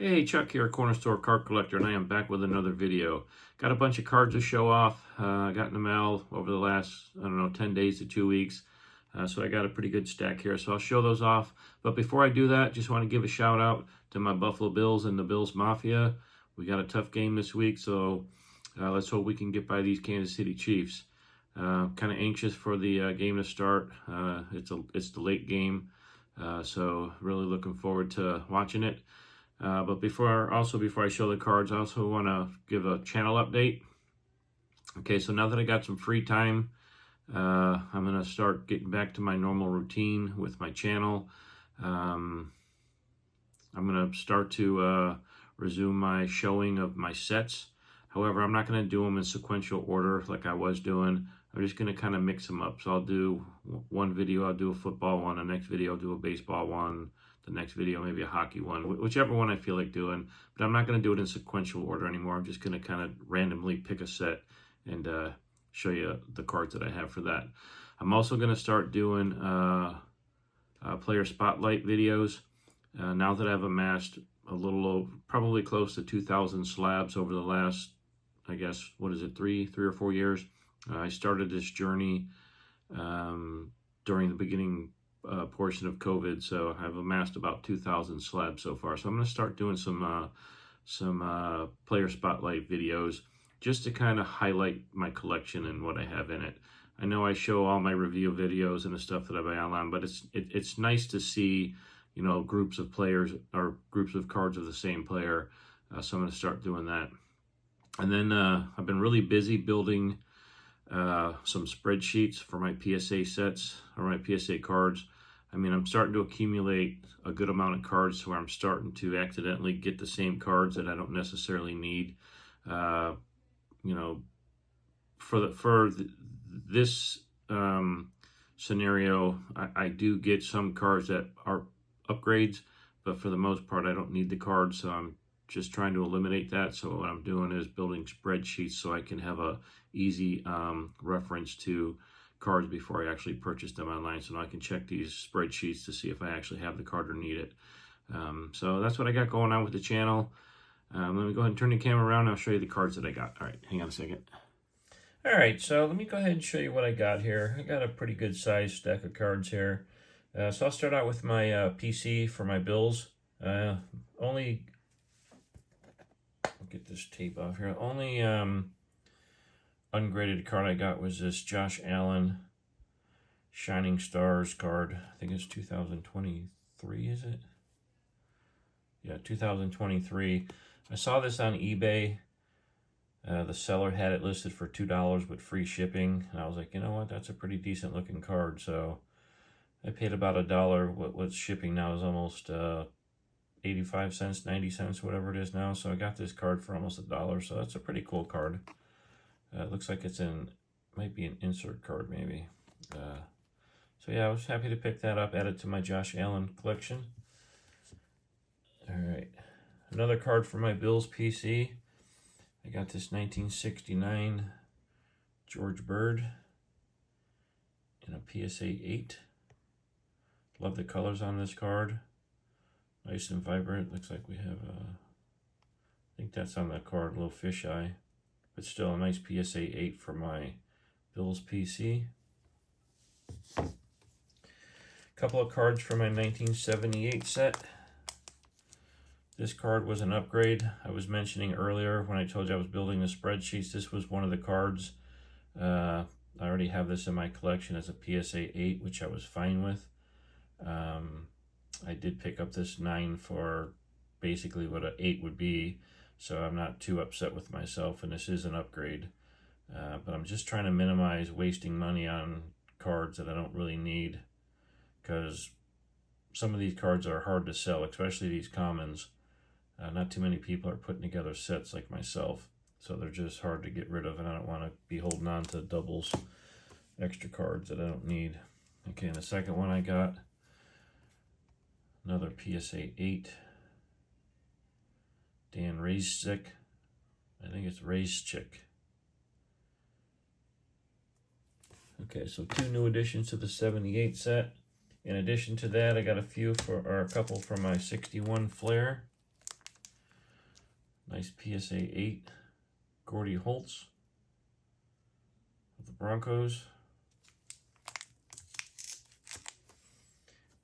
Hey, Chuck here, Corner Store Card Collector, and I am back with another video. Got a bunch of cards to show off. I got in the mail over the last, 10 days to 2 weeks. So I got a pretty good stack here, so I'll show those off. But before I do that, just want to give a shout out to my Buffalo Bills and the Bills Mafia. We got a tough game this week, so let's hope we can get by these Kansas City Chiefs. Kind of anxious for the game to start. It's the late game, so really looking forward to watching it. But before I show the cards, I also want to give a channel update. Okay, so now that I got some free time, I'm going to start getting back to my normal routine with my channel. I'm going to start to resume my showing of my sets. However, I'm not going to do them in sequential order like I was doing. I'm just going to kind of mix them up. So I'll do one video, I'll do a football one, the next video I'll do a baseball one, the next video maybe a hockey one, whichever one I feel like doing. But I'm not going to do it in sequential order anymore. I'm just going to kind of randomly pick a set and show you the cards that I have for that. I'm also going to start doing player spotlight videos. Now that I've amassed a little, probably close to 2,000 slabs over the last, I guess, what is it, three or 4 years. I started this journey during the beginning portion of COVID, so I've amassed about 2,000 slabs so far. So I'm going to start doing some player spotlight videos just to kind of highlight my collection and what I have in it. I know I show all my review videos and the stuff that I buy online, but it's nice to see, you know, groups of players or groups of cards of the same player. So I'm going to start doing that. And then I've been really busy building some spreadsheets for my PSA sets or my PSA cards. I mean, I'm starting to accumulate a good amount of cards where I'm starting to accidentally get the same cards that I don't necessarily need. You know, for this scenario, I do get some cards that are upgrades, but for the most part, I don't need the cards, so I'm just trying to eliminate that. So what I'm doing is building spreadsheets so I can have a easy reference to cards before I actually purchase them online, so now I can check these spreadsheets to see if I actually have the card or need it. So that's what I got going on with the channel. Let me go ahead and turn the camera around and I'll show you the cards that I got. All right, hang on a second. All right, so let me go ahead and show you what I got here. I got a pretty good sized stack of cards here. So I'll start out with my PC for my Bills. Only, I'll get this tape off here. Only ungraded card I got was this Josh Allen Shining Stars card. I think it's 2023, is it? Yeah, 2023. I saw this on eBay. The seller had it listed for $2 with free shipping, and I was like, you know what, that's a pretty decent looking card. So I paid about $1. What's shipping now is almost 85 cents, 90 cents, whatever it is now. So I got this card for almost $1. So that's a pretty cool card. It looks like might be an insert card maybe. So yeah, I was happy to pick that up, add it to my Josh Allen collection. All right, another card for my Bills PC. I got this 1969 George Bird in a PSA 8. Love the colors on this card. Nice and vibrant. Looks like we have, I think that's on the card, a little fisheye. But still a nice PSA 8 for my Bills PC. Couple of cards for my 1978 set. This card was an upgrade. I was mentioning earlier when I told you I was building the spreadsheets, this was one of the cards. I already have this in my collection as a PSA 8, which I was fine with. I did pick up this 9 for basically what an 8 would be, so I'm not too upset with myself, and this is an upgrade. But I'm just trying to minimize wasting money on cards that I don't really need, because some of these cards are hard to sell, especially these commons. Not too many people are putting together sets like myself, so they're just hard to get rid of, and I don't want to be holding on to doubles, extra cards that I don't need. Okay, and the second one I got, another PSA 8, Dan Razczyk. I think it's Razczyk. Okay, so 2 new additions to the 78 set. In addition to that, I got a couple for my 61 Flair. Nice PSA 8 Gordy Holtz of the Broncos.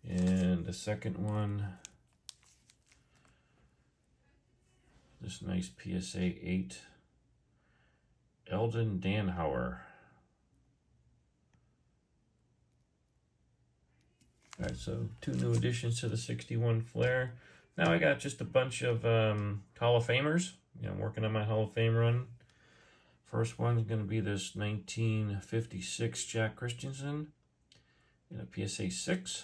And the second one, this nice PSA 8 Eldon Danhauer. All right, so 2 new additions to the 61 Flair. Now I got just a bunch of Hall of Famers. I'm working on my Hall of Fame run. First one's going to be this 1956 Jack Christensen in a PSA 6.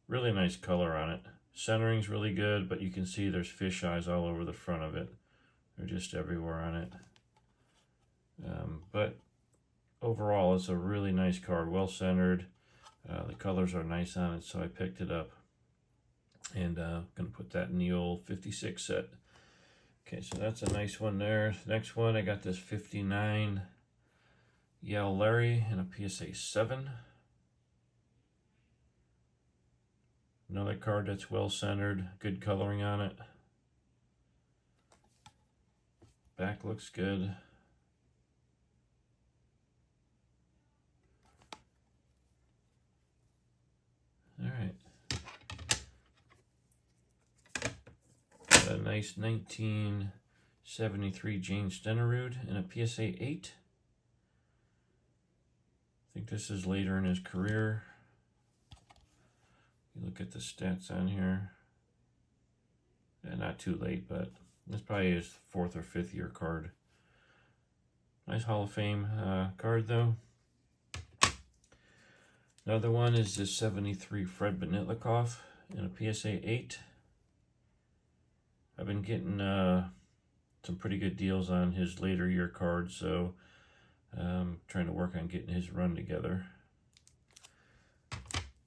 Really nice color on it. Centering's really good, but you can see there's fish eyes all over the front of it. They're just everywhere on it. But overall, it's a really nice card, well centered. The colors are nice on it, so I picked it up. And I'm going to put that in the old 56 set. Okay, so that's a nice one there. Next one, I got this 59 Yale Larry in a PSA 7. Another card that's well centered, good coloring on it. Back looks good. All right. A nice 1973 James Stenerud in a PSA 8. I think this is later in his career. You look at the stats on here. Not too late, but this probably his 4th or 5th year card. Nice Hall of Fame card though. Another one is this 73 Fred Benitlikov in a PSA 8. I've been getting some pretty good deals on his later year cards, so I'm trying to work on getting his run together.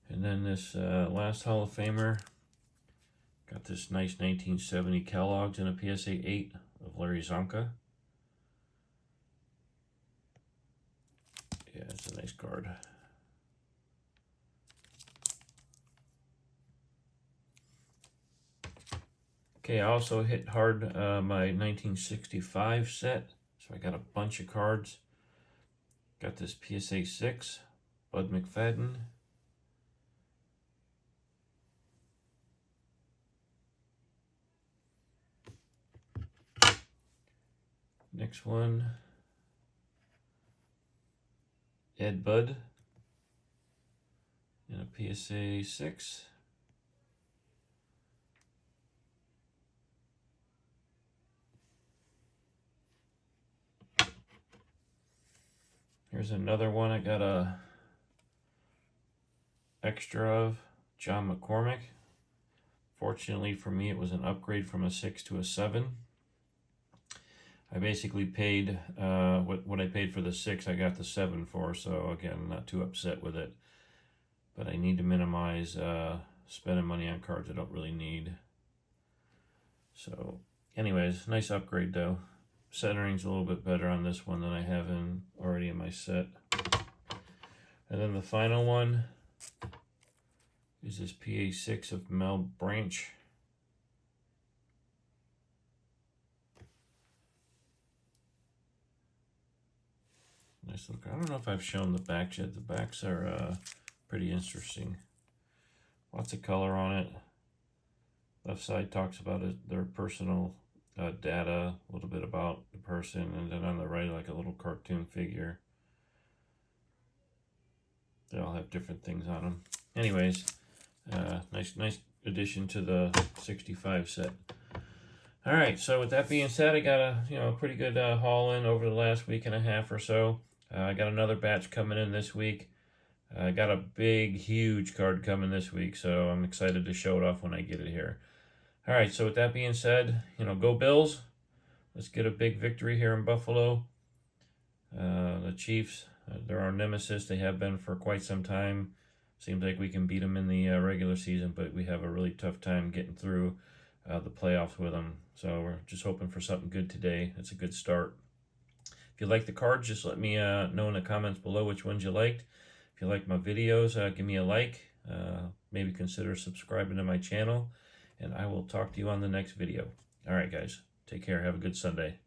And then this last Hall of Famer, got this nice 1970 Kellogg's in a PSA 8 of Larry Zonka. Yeah, it's a nice card. Okay, I also hit hard my 1965 set, so I got a bunch of cards. Got this PSA 6, Bud McFadden. Next one, Ed Budd in a PSA 6. Here's another one I got a extra of, John McCormick. Fortunately for me, it was an upgrade from a 6 to a 7. I basically paid what I paid for the 6, I got the 7 for, so again, I'm not too upset with it. But I need to minimize spending money on cards I don't really need. So anyways, nice upgrade though. Centering's a little bit better on this one than I have already in my set. And then the final one is this PA 6 of Mel Branch. Nice look. I don't know if I've shown the backs yet. The backs are pretty interesting. Lots of color on it. Left side talks about their personal data, a little bit about the person, and then on the right, like a little cartoon figure. They all have different things on them. Anyways, nice addition to the 65 set. All right, so with that being said, I got a pretty good haul in over the last week and a half or so. I got another batch coming in this week. I got a big, huge card coming this week, so I'm excited to show it off when I get it here. All right, so with that being said, go Bills. Let's get a big victory here in Buffalo. The Chiefs, they're our nemesis. They have been for quite some time. Seems like we can beat them in the regular season, but we have a really tough time getting through the playoffs with them. So we're just hoping for something good today. It's a good start. If you like the cards, just let me know in the comments below which ones you liked. If you like my videos, give me a like. Maybe consider subscribing to my channel. And I will talk to you on the next video. All right, guys. Take care. Have a good Sunday.